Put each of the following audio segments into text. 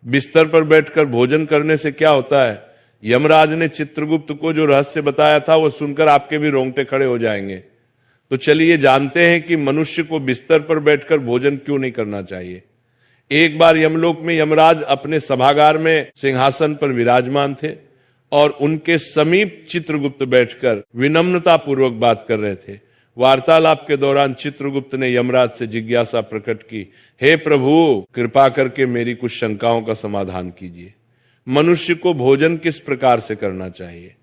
बिस्तर पर बैठकर भोजन करने से क्या होता है? यमराज ने चित्रगुप्त को जो रहस्य बताया था वो सुनकर आपके भी रोंगटे खड़े हो जाएंगे। तो चलिए जानते हैं कि मनुष्य को बिस्तर पर बैठकर भोजन क्यों नहीं करना चाहिए। एक बार यमलोक में यमराज अपने सभागार में सिंहासन पर विराजमान थे और उनके समीप चित्रगुप्त बैठकर विनम्रता पूर्वक बात कर रहे थे। वार्तालाप के दौरान चित्रगुप्त ने यमराज से जिज्ञासा प्रकट की, हे प्रभु, कृपा करके मेरी कुछ शंकाओं का समाधान कीजिए। मनुष्य को भोजन किस प्रकार से करना चाहिए?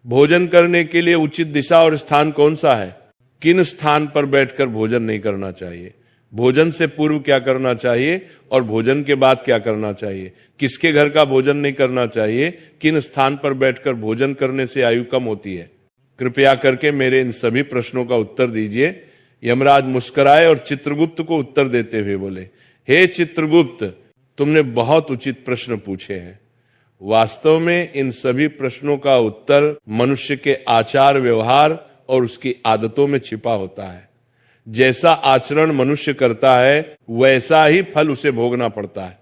भोजन करने के लिए उचित दिशा और स्थान कौन सा है? किन स्थान पर बैठकर भोजन नहीं करना चाहिए? भोजन से पूर्व क्या करना चाहिए और भोजन के बाद क्या करना चाहिए? किसके घर का भोजन नहीं करना चाहिए? किन स्थान पर बैठकर भोजन करने से आयु कम होती है? कृपया करके मेरे इन सभी प्रश्नों का उत्तर दीजिए। यमराज मुस्कुराए और चित्रगुप्त को उत्तर देते हुए बोले, हे चित्रगुप्त, तुमने बहुत उचित प्रश्न पूछे हैं। वास्तव में इन सभी प्रश्नों का उत्तर मनुष्य के आचार व्यवहार और उसकी आदतों में छिपा होता है। जैसा आचरण मनुष्य करता है वैसा ही फल उसे भोगना पड़ता है।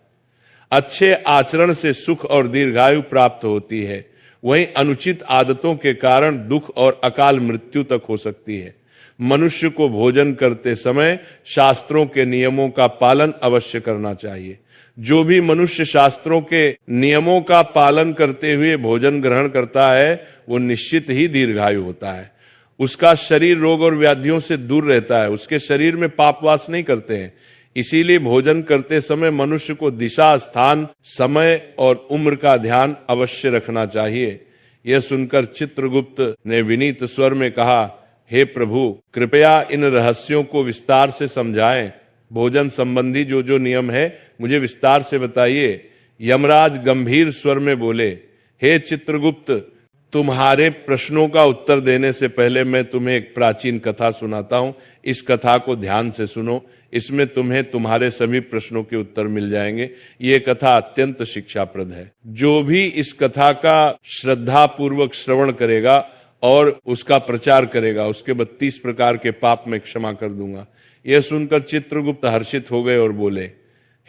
अच्छे आचरण से सुख और दीर्घायु प्राप्त होती है, वहीं अनुचित आदतों के कारण दुख और अकाल मृत्यु तक हो सकती है। मनुष्य को भोजन करते समय शास्त्रों के नियमों का पालन अवश्य करना चाहिए। जो भी मनुष्य शास्त्रों के नियमों का पालन करते हुए भोजन ग्रहण करता है वो निश्चित ही दीर्घायु होता है। उसका शरीर रोग और व्याधियों से दूर रहता है, उसके शरीर में पाप वास नहीं करते हैं। इसीलिए भोजन करते समय मनुष्य को दिशा, स्थान, समय और उम्र का ध्यान अवश्य रखना चाहिए। यह सुनकर चित्रगुप्त ने विनीत स्वर में कहा, हे प्रभु, कृपया इन रहस्यों को विस्तार से समझाएं। भोजन संबंधी जो जो नियम है मुझे विस्तार से बताइए। यमराज गंभीर स्वर में बोले, हे चित्रगुप्त, तुम्हारे प्रश्नों का उत्तर देने से पहले मैं तुम्हें एक प्राचीन कथा सुनाता हूं। इस कथा को ध्यान से सुनो, इसमें तुम्हें तुम्हारे सभी प्रश्नों के उत्तर मिल जाएंगे। ये कथा अत्यंत शिक्षाप्रद है। जो भी इस कथा का श्रद्धा पूर्वक श्रवण करेगा और उसका प्रचार करेगा, उसके 32 प्रकार के पाप मैं क्षमा कर दूंगा। यह सुनकर चित्रगुप्त हर्षित हो गए और बोले,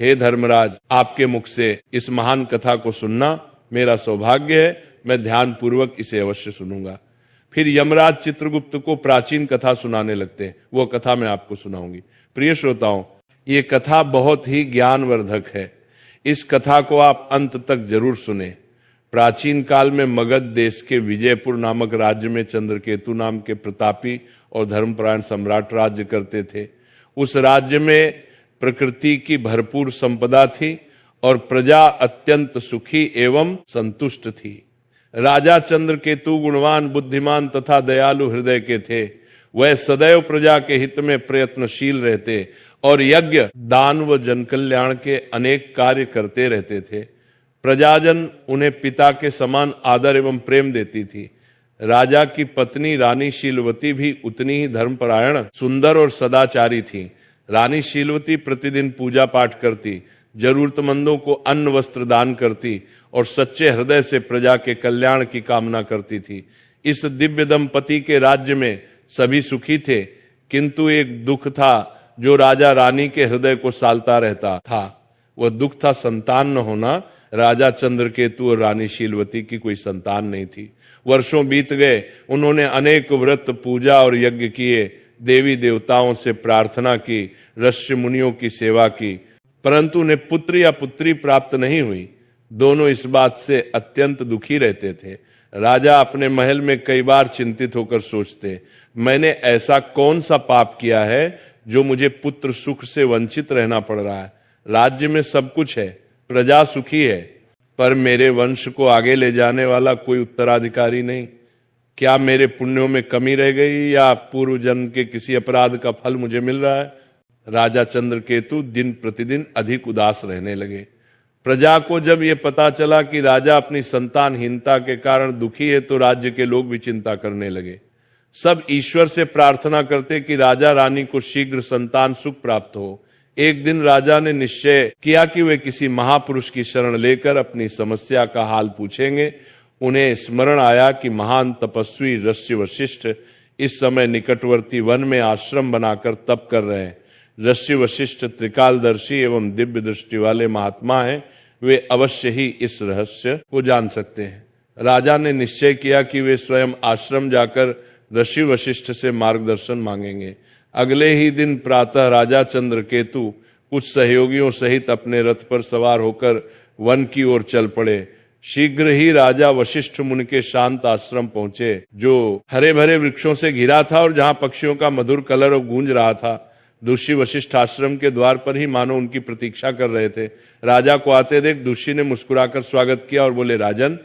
हे धर्मराज, आपके मुख से इस महान कथा को सुनना मेरा सौभाग्य है। मैं ध्यान पूर्वक इसे अवश्य सुनूंगा। फिर यमराज चित्रगुप्त को प्राचीन कथा सुनाने लगते हैं। वो कथा मैं आपको सुनाऊंगी। प्रिय श्रोताओं, ये कथा बहुत ही ज्ञानवर्धक है। इस कथा को आप अंत तक जरूर सुने। प्राचीन काल में मगध देश के विजयपुर नामक राज्य में चंद्रकेतु नाम के प्रतापी और धर्मपरायण सम्राट राज्य करते थे। उस राज्य में प्रकृति की भरपूर संपदा थी और प्रजा अत्यंत सुखी एवं संतुष्ट थी। राजा चंद्रकेतु गुणवान, बुद्धिमान तथा दयालु हृदय के थे। वह सदैव प्रजा के हित में प्रयत्नशील रहते और यज्ञ, दान व जनकल्याण के अनेक कार्य करते रहते थे। प्रजाजन उन्हें पिता के समान आदर एवं प्रेम देती थी। राजा की पत्नी रानी शीलवती भी उतनी ही धर्मपरायण, सुंदर और सदाचारी थी। रानी शीलवती प्रतिदिन पूजा पाठ करती, जरूरतमंदों को अन्न वस्त्र दान करती और सच्चे हृदय से प्रजा के कल्याण की कामना करती थी। इस दिव्य दंपति के राज्य में सभी सुखी थे, किंतु एक दुख था जो राजा रानी के हृदय को सालता रहता था। वह दुख था संतान न होना। राजा चंद्रकेतु और रानी शीलवती की कोई संतान नहीं थी। वर्षों बीत गए, उन्होंने अनेक व्रत, पूजा और यज्ञ किए, देवी देवताओं से प्रार्थना की, ऋषि मुनियों की सेवा की, परंतु उन्हें पुत्र या पुत्री प्राप्त नहीं हुई। दोनों इस बात से अत्यंत दुखी रहते थे। राजा अपने महल में कई बार चिंतित होकर सोचते, मैंने ऐसा कौन सा पाप किया है जो मुझे पुत्र सुख से वंचित रहना पड़ रहा है। राज्य में सब कुछ है, प्रजा सुखी है, पर मेरे वंश को आगे ले जाने वाला कोई उत्तराधिकारी नहीं। क्या मेरे पुण्यों में कमी रह गई या पूर्व जन्म के किसी अपराध का फल मुझे मिल रहा है? राजा चंद्रकेतु दिन प्रतिदिन अधिक उदास रहने लगे। प्रजा को जब ये पता चला कि राजा अपनी संतानहीनता के कारण दुखी है तो राज्य के लोग भी चिंता करने लगे। सब ईश्वर से प्रार्थना करते कि राजा रानी को शीघ्र संतान सुख प्राप्त हो। एक दिन राजा ने निश्चय किया कि वे किसी महापुरुष की शरण लेकर अपनी समस्या का हाल पूछेंगे। उन्हें स्मरण आया कि महान तपस्वी ऋषि वशिष्ठ इस समय निकटवर्ती वन में आश्रम बनाकर तप कर रहे हैं। ऋषि वशिष्ठ त्रिकालदर्शी एवं दिव्य दृष्टि वाले महात्मा हैं। वे अवश्य ही इस रहस्य को जान सकते हैं। राजा ने निश्चय किया कि वे स्वयं आश्रम जाकर ऋषि वशिष्ठ से मार्गदर्शन मांगेंगे। अगले ही दिन प्रातः राजा चंद्रकेतु कुछ सहयोगियों सहित अपने रथ पर सवार होकर वन की ओर चल पड़े। शीघ्र ही राजा वशिष्ठ मुनि के शांत आश्रम पहुंचे, जो हरे भरे वृक्षों से घिरा था और जहां पक्षियों का मधुर कलरव गूंज रहा था। ऋषि वशिष्ठ आश्रम के द्वार पर ही मानो उनकी प्रतीक्षा कर रहे थे। राजा को आते देख ऋषि ने मुस्कुराकर स्वागत किया और बोले, राजन,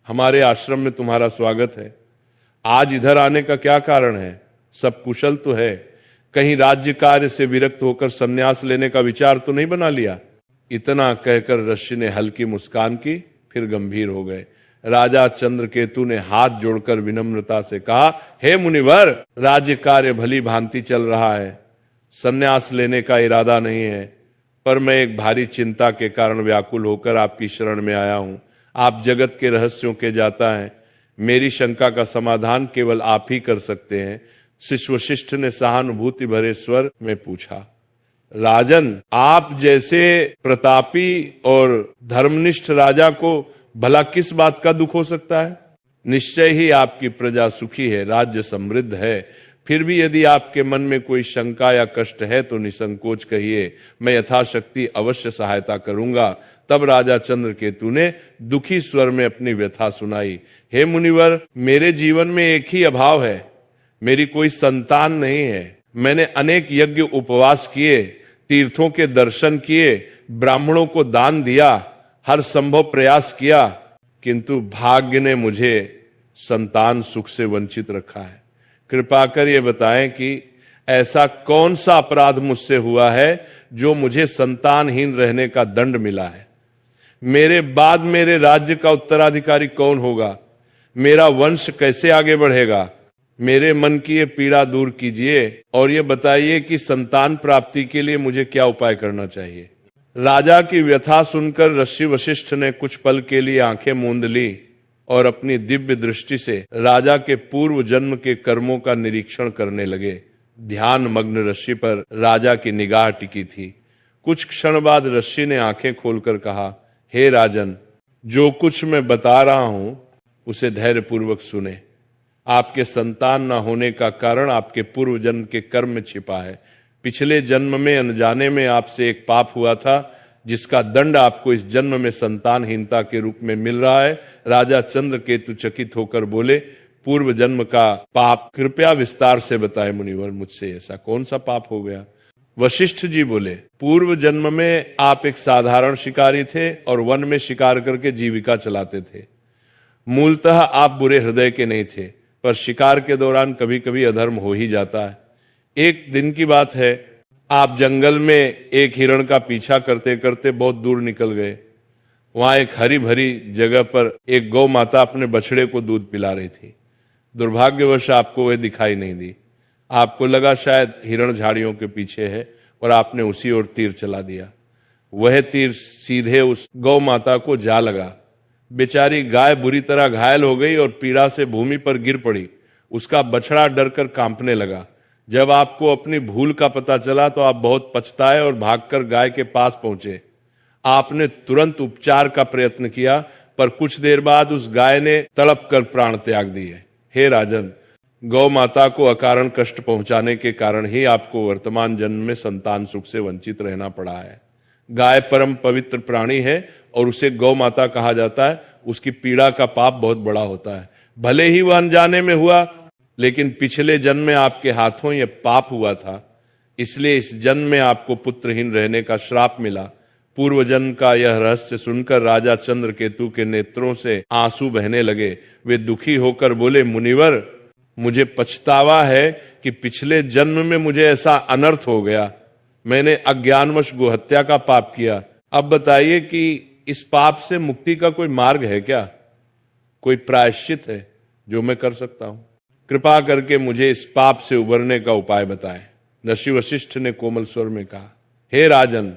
हमारे आश्रम में तुम्हारा स्वागत है। आज इधर आने का क्या कारण है? सब कुशल तो है? कहीं राज्य कार्य से विरक्त होकर संन्यास लेने का विचार तो नहीं बना लिया? इतना कहकर ऋषि ने हल्की मुस्कान की, फिर गंभीर हो गए। राजा चंद्रकेतु ने हाथ जोड़कर विनम्रता से कहा, हे मुनिवर, राज्य कार्य भली भांति चल रहा है, संन्यास लेने का इरादा नहीं है, पर मैं एक भारी चिंता के कारण व्याकुल होकर आपकी शरण में आया हूं। आप जगत के रहस्यों के जाता है, मेरी शंका का समाधान केवल आप ही कर सकते हैं। शिष्य वशिष्ठ ने सहानुभूति भरे स्वर में पूछा, राजन, आप जैसे प्रतापी और धर्मनिष्ठ राजा को भला किस बात का दुख हो सकता है? निश्चय ही आपकी प्रजा सुखी है, राज्य समृद्ध है। फिर भी यदि आपके मन में कोई शंका या कष्ट है तो निसंकोच कहिए, मैं यथाशक्ति अवश्य सहायता करूंगा। तब राजा चंद्रकेतु ने दुखी स्वर में अपनी व्यथा सुनाई। हे मुनिवर, मेरे जीवन में एक ही अभाव है, मेरी कोई संतान नहीं है। मैंने अनेक यज्ञ उपवास किए, तीर्थों के दर्शन किए, ब्राह्मणों को दान दिया, हर संभव प्रयास किया, किंतु भाग्य ने मुझे संतान सुख से वंचित रखा है। कृपा कर ये बताएं कि ऐसा कौन सा अपराध मुझसे हुआ है जो मुझे संतानहीन रहने का दंड मिला है? मेरे बाद मेरे राज्य का उत्तराधिकारी कौन होगा? मेरा वंश कैसे आगे बढ़ेगा? मेरे मन की ये पीड़ा दूर कीजिए और ये बताइए कि संतान प्राप्ति के लिए मुझे क्या उपाय करना चाहिए। राजा की व्यथा सुनकर ऋषि वशिष्ठ ने कुछ पल के लिए आंखें मूंद ली और अपनी दिव्य दृष्टि से राजा के पूर्व जन्म के कर्मों का निरीक्षण करने लगे। ध्यान मग्न ऋषि पर राजा की निगाह टिकी थी। कुछ क्षण बाद ऋषि ने आंखें खोलकर कहा, हे राजन, जो कुछ मैं बता रहा हूं उसे धैर्यपूर्वक सुने। आपके संतान न होने का कारण आपके पूर्व जन्म के कर्म में छिपा है। पिछले जन्म में अनजाने में आपसे एक पाप हुआ था, जिसका दंड आपको इस जन्म में संतानहीनता के रूप में मिल रहा है। राजा चंद्रकेतु चकित होकर बोले, पूर्व जन्म का पाप कृपया विस्तार से बताएं मुनिवर, मुझसे ऐसा कौन सा पाप हो गया? वशिष्ठ जी बोले, पूर्व जन्म में आप एक साधारण शिकारी थे और वन में शिकार करके जीविका चलाते थे। मूलतः आप बुरे हृदय के नहीं थे, पर शिकार के दौरान कभी कभी अधर्म हो ही जाता है। एक दिन की बात है, आप जंगल में एक हिरण का पीछा करते करते बहुत दूर निकल गए। वहां एक हरी भरी जगह पर एक गौ माता अपने बछड़े को दूध पिला रही थी। दुर्भाग्यवश आपको वह दिखाई नहीं दी। आपको लगा शायद हिरण झाड़ियों के पीछे है और आपने उसी ओर तीर चला दिया। वह तीर सीधे उस गौ माता को जा लगा। बेचारी गाय बुरी तरह घायल हो गई और पीड़ा से भूमि पर गिर पड़ी। उसका बछड़ा डरकर कांपने लगा। जब आपको अपनी भूल का पता चला तो आप बहुत पछताए और भागकर गाय के पास पहुंचे। आपने तुरंत उपचार का प्रयत्न किया, पर कुछ देर बाद उस गाय ने तड़प कर प्राण त्याग दिए। हे राजन, गौ माता को अकारण कष्ट पहुंचाने के कारण ही आपको वर्तमान जन्म में संतान सुख से वंचित रहना पड़ा है। गाय परम पवित्र प्राणी है और उसे गौ माता कहा जाता है। उसकी पीड़ा का पाप बहुत बड़ा होता है। भले ही वह अनजाने में हुआ, लेकिन पिछले जन्म में आपके हाथों यह पाप हुआ था, इसलिए इस जन्म में आपको पुत्रहीन रहने का श्राप मिला। पूर्व जन्म का यह रहस्य सुनकर राजा चंद्रकेतु के नेत्रों से आंसू बहने लगे। वे दुखी होकर बोले, मुनिवर, मुझे पछतावा है कि पिछले जन्म में मुझे ऐसा अनर्थ हो गया। मैंने अज्ञानवश गोहत्या का पाप किया। अब बताइए कि इस पाप से मुक्ति का कोई मार्ग है क्या? कोई प्रायश्चित है जो मैं कर सकता हूं? कृपा करके मुझे इस पाप से उबरने का उपाय बताएं। ऋषि वशिष्ठ ने कोमल स्वर में कहा, हे राजन,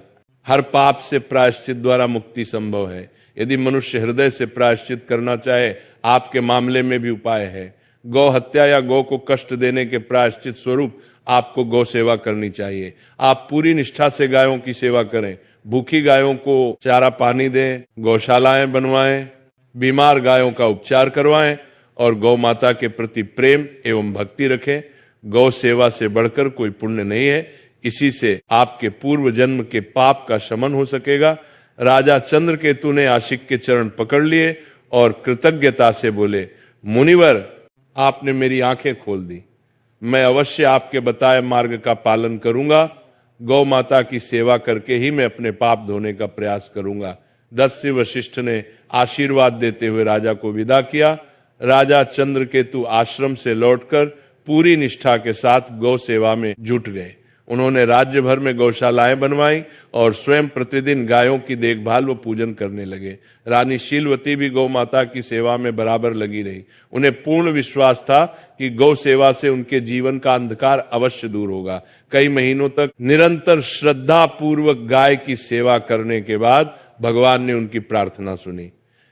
हर पाप से प्रायश्चित द्वारा मुक्ति संभव है। यदि मनुष्य हृदय से प्रायश्चित करना चाहे, आपके मामले में भी उपाय है। गौ हत्या या गौ को कष्ट देने के प्रायश्चित स्वरूप आपको गौ सेवा करनी चाहिए। आप पूरी निष्ठा से गायों की सेवा करें, भूखी गायों को चारा पानी दें, गौशालाएं बनवाएं, बीमार गायों का उपचार करवाएं और गौ माता के प्रति प्रेम एवं भक्ति रखें। गौ सेवा से बढ़कर कोई पुण्य नहीं है। इसी से आपके पूर्व जन्म के पाप का शमन हो सकेगा। राजा चंद्रकेतु ने आशिक के चरण पकड़ लिए और कृतज्ञता से बोले, मुनिवर, आपने मेरी आंखें खोल दी। मैं अवश्य आपके बताए मार्ग का पालन करूंगा। गौ माता की सेवा करके ही मैं अपने पाप धोने का प्रयास करूंगा। दस्य वशिष्ठ ने आशीर्वाद देते हुए राजा को विदा किया। राजा चंद्रकेतु आश्रम से लौटकर पूरी निष्ठा के साथ गौ सेवा में जुट गए। उन्होंने राज्य भर में गौशालाएं बनवाई और स्वयं प्रतिदिन गायों की देखभाल व पूजन करने लगे। रानी शीलवती भी गौ माता की सेवा में बराबर लगी रही। उन्हें पूर्ण विश्वास था कि गौ सेवा से उनके जीवन का अंधकार अवश्य दूर होगा। कई महीनों तक निरंतर श्रद्धा पूर्वक गाय की सेवा करने के बाद भगवान ने उनकी प्रार्थना सुनी।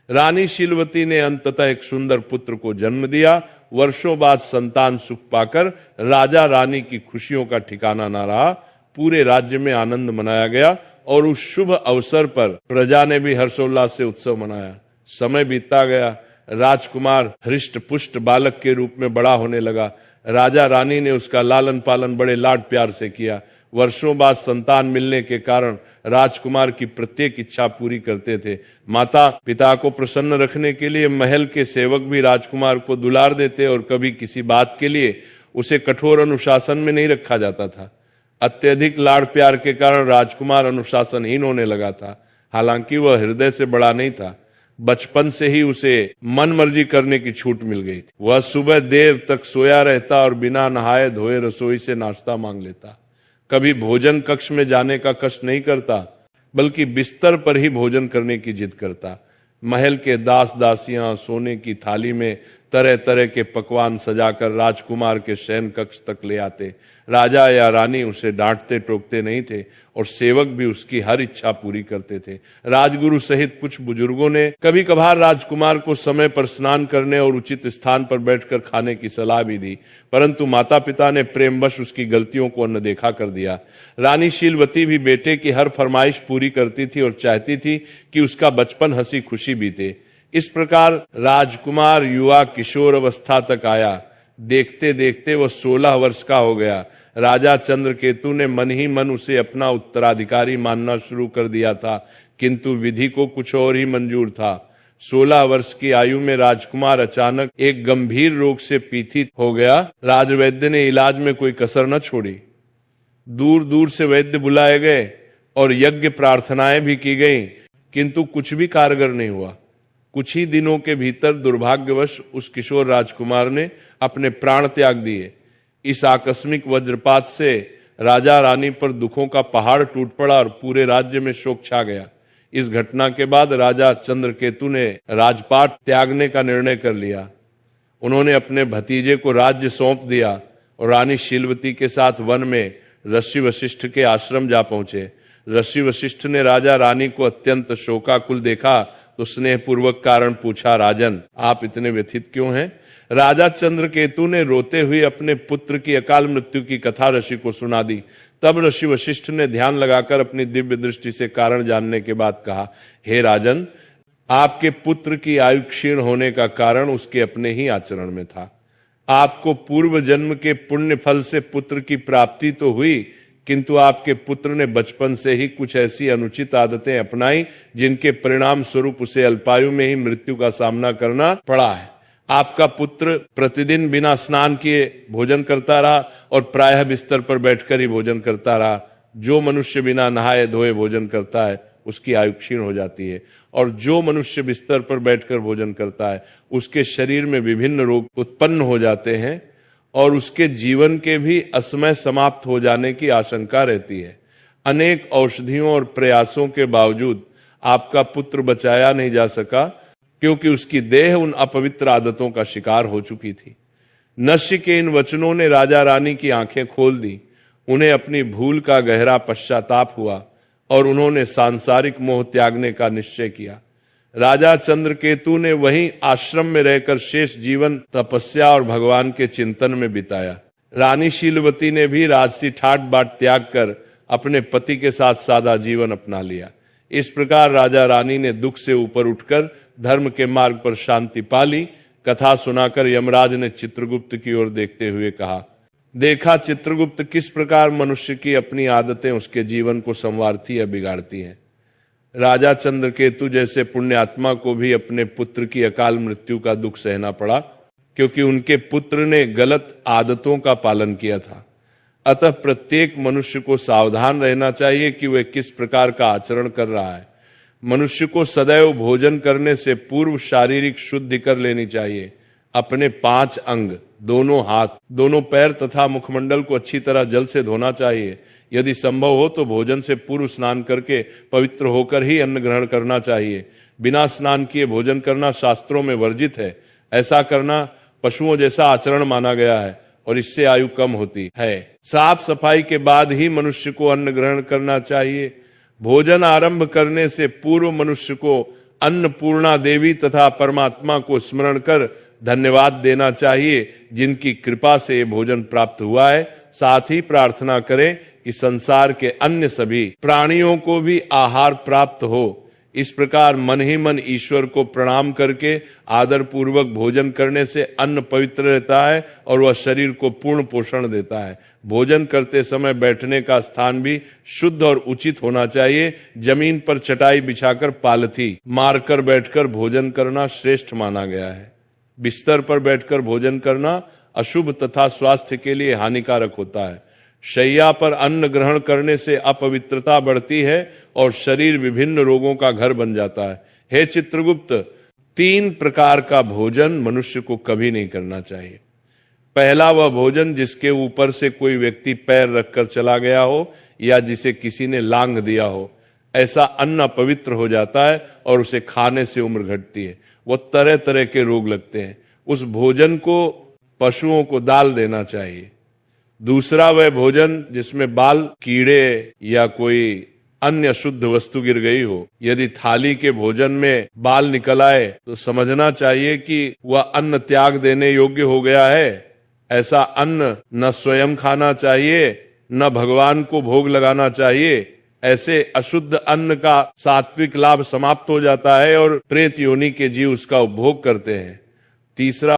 रानी शीलवती ने अंततः एक सुंदर पुत्र को जन्म दिया। वर्षों बाद संतान सुख पाकर राजा रानी की खुशियों का ठिकाना न रहा। पूरे राज्य में आनंद मनाया गया और उस शुभ अवसर पर प्रजा ने भी हर्षोल्लास से उत्सव मनाया। समय बीतता गया। राजकुमार हृष्ट पुष्ट बालक के रूप में बड़ा होने लगा। राजा रानी ने उसका लालन पालन बड़े लाड प्यार से किया। वर्षों बाद संतान मिलने के कारण राजकुमार की प्रत्येक इच्छा पूरी करते थे। माता पिता को प्रसन्न रखने के लिए महल के सेवक भी राजकुमार को दुलार देते और कभी किसी बात के लिए उसे कठोर अनुशासन में नहीं रखा जाता था। अत्यधिक लाड़ प्यार के कारण राजकुमार अनुशासनहीन होने लगा था। हालांकि वह हृदय से बड़ा नहीं था। बचपन से ही उसे मन मर्जी करने की छूट मिल गई थी। वह सुबह देर तक सोया रहता और बिना नहाए धोए रसोई से नाश्ता मांग लेता। कभी भोजन कक्ष में जाने का कष्ट नहीं करता, बल्कि बिस्तर पर ही भोजन करने की जिद करता। महल के दास दासियां सोने की थाली में तरह तरह के पकवान सजाकर राजकुमार के शयन कक्ष तक ले आते। राजा या रानी उसे डांटते टोकते नहीं थे और सेवक भी उसकी हर इच्छा पूरी करते थे। राजगुरु सहित कुछ बुजुर्गों ने कभी कभार राजकुमार को समय पर स्नान करने और उचित स्थान पर बैठकर खाने की सलाह भी दी, परंतु माता पिता ने प्रेमवश उसकी गलतियों को अनदेखा कर दिया। रानी शीलवती भी बेटे की हर फरमाइश पूरी करती थी और चाहती थी कि उसका बचपन हंसी खुशी बीते। इस प्रकार राजकुमार युवा किशोर अवस्था तक आया। देखते देखते वह 16 वर्ष का हो गया। राजा चंद्रकेतु ने मन ही मन उसे अपना उत्तराधिकारी मानना शुरू कर दिया था, किंतु विधि को कुछ और ही मंजूर था। 16 वर्ष की आयु में राजकुमार अचानक एक गंभीर रोग से पीड़ित हो गया। राजवैद्य ने इलाज में कोई कसर न छोड़ी। दूर दूर से वैद्य बुलाए गए और यज्ञ प्रार्थनाएं भी की गईं, किंतु कुछ भी कारगर नहीं हुआ। कुछ ही दिनों के भीतर दुर्भाग्यवश उस किशोर राजकुमार ने अपने प्राण त्याग दिए। इस आकस्मिक वज्रपात से राजा रानी पर दुखों का पहाड़ टूट पड़ा और पूरे राज्य में शोक छा गया। इस घटना के बाद राजा चंद्रकेतु ने राजपाट त्यागने का निर्णय कर लिया। उन्होंने अपने भतीजे को राज्य सौंप दिया और रानी शीलवती के साथ वन में ऋषि वशिष्ठ के आश्रम जा पहुंचे। ऋषि वशिष्ठ ने राजा रानी को अत्यंत शोकाकुल देखा तो स्नेहपूर्वक कारण पूछा, राजन, आप इतने व्यथित क्यों हैं? राजा चंद्रकेतु ने रोते हुए अपने पुत्र की अकाल मृत्यु की कथा ऋषि को सुना दी। तब ऋषि वशिष्ठ ने ध्यान लगाकर अपनी दिव्य दृष्टि से कारण जानने के बाद कहा, हे राजन, आपके पुत्र की आयु क्षीण होने का कारण उसके अपने ही आचरण में था। आपको पूर्व जन्म के पुण्य फल से पुत्र की प्राप्ति तो हुई, किंतु आपके पुत्र ने बचपन से ही कुछ ऐसी अनुचित आदतें अपनाई जिनके परिणाम स्वरूप उसे अल्पायु में ही मृत्यु का सामना करना पड़ा है। आपका पुत्र प्रतिदिन बिना स्नान किए भोजन करता रहा और प्रायः बिस्तर पर बैठकर ही भोजन करता रहा। जो मनुष्य बिना नहाए धोए भोजन करता है उसकी आयु क्षीण हो जाती है, और जो मनुष्य बिस्तर पर बैठकर भोजन करता है उसके शरीर में विभिन्न रोग उत्पन्न हो जाते हैं और उसके जीवन के भी असमय समाप्त हो जाने की आशंका रहती है। अनेक औषधियों और प्रयासों के बावजूद आपका पुत्र बचाया नहीं जा सका, क्योंकि उसकी देह उन अपवित्र आदतों का शिकार हो चुकी थी। नश्य के इन वचनों ने राजा रानी की आंखें खोल दी। उन्हें अपनी भूल का गहरा पश्चाताप हुआ और उन्होंने सांसारिक मोह त्यागने का निश्चय किया। राजा चंद्रकेतु ने वहीं आश्रम में रहकर शेष जीवन तपस्या और भगवान के चिंतन में बिताया। रानी शीलवती ने भी राजसी ठाट बाट त्याग कर अपने पति के साथ सादा जीवन अपना लिया। इस प्रकार राजा रानी ने दुख से ऊपर उठकर धर्म के मार्ग पर शांति पा ली। कथा सुनाकर यमराज ने चित्रगुप्त की ओर देखते हुए कहा, देखा चित्रगुप्त किस प्रकार मनुष्य की अपनी आदतें उसके जीवन को संवारती या बिगाड़ती हैं। राजा चंद्रकेतु जैसे पुण्यात्मा को भी अपने पुत्र की अकाल मृत्यु का दुख सहना पड़ा, क्योंकि उनके पुत्र ने गलत आदतों का पालन किया था। अतः प्रत्येक मनुष्य को सावधान रहना चाहिए कि वह किस प्रकार का आचरण कर रहा है। मनुष्य को सदैव भोजन करने से पूर्व शारीरिक शुद्धि कर लेनी चाहिए। अपने 5 अंग, दोनों हाथ, दोनों पैर तथा मुखमंडल को अच्छी तरह जल से धोना चाहिए। यदि संभव हो तो भोजन से पूर्व स्नान करके पवित्र होकर ही अन्न ग्रहण करना चाहिए। बिना स्नान किए भोजन करना शास्त्रों में वर्जित है। ऐसा करना पशुओं जैसा आचरण माना गया है और इससे आयु कम होती है। साफ सफाई के बाद ही मनुष्य को अन्न ग्रहण करना चाहिए। भोजन आरंभ करने से पूर्व मनुष्य को अन्नपूर्णा देवी तथा परमात्मा को स्मरण कर धन्यवाद देना चाहिए, जिनकी कृपा से ये भोजन प्राप्त हुआ है। साथ ही प्रार्थना करें कि संसार के अन्य सभी प्राणियों को भी आहार प्राप्त हो। इस प्रकार मन ही मन ईश्वर को प्रणाम करके आदर पूर्वक भोजन करने से अन्न पवित्र रहता है और वह शरीर को पूर्ण पोषण देता है। भोजन करते समय बैठने का स्थान भी शुद्ध और उचित होना चाहिए। जमीन पर चटाई बिछाकर पालथी मारकर बैठकर भोजन करना श्रेष्ठ माना गया है। बिस्तर पर बैठकर भोजन करना अशुभ तथा स्वास्थ्य के लिए हानिकारक होता है। शैया पर अन्न ग्रहण करने से अपवित्रता बढ़ती है और शरीर विभिन्न रोगों का घर बन जाता है। हे चित्रगुप्त, 3 प्रकार का भोजन मनुष्य को कभी नहीं करना चाहिए। पहला वह भोजन जिसके ऊपर से कोई व्यक्ति पैर रखकर चला गया हो या जिसे किसी ने लांघ दिया हो। ऐसा अन्न अपवित्र हो जाता है और उसे खाने से उम्र घटती है। वो तरह तरह के रोग लगते हैं। उस भोजन को पशुओं को डाल देना चाहिए। दूसरा वह भोजन जिसमें बाल, कीड़े या कोई अन्य शुद्ध वस्तु गिर गई हो। यदि थाली के भोजन में बाल निकल आए तो समझना चाहिए कि वह अन्न त्याग देने योग्य हो गया है। ऐसा अन्न न स्वयं खाना चाहिए, न भगवान को भोग लगाना चाहिए। ऐसे अशुद्ध अन्न का सात्विक लाभ समाप्त हो जाता है और प्रेत योनि के जीव उसका उपभोग करते हैं। तीसरा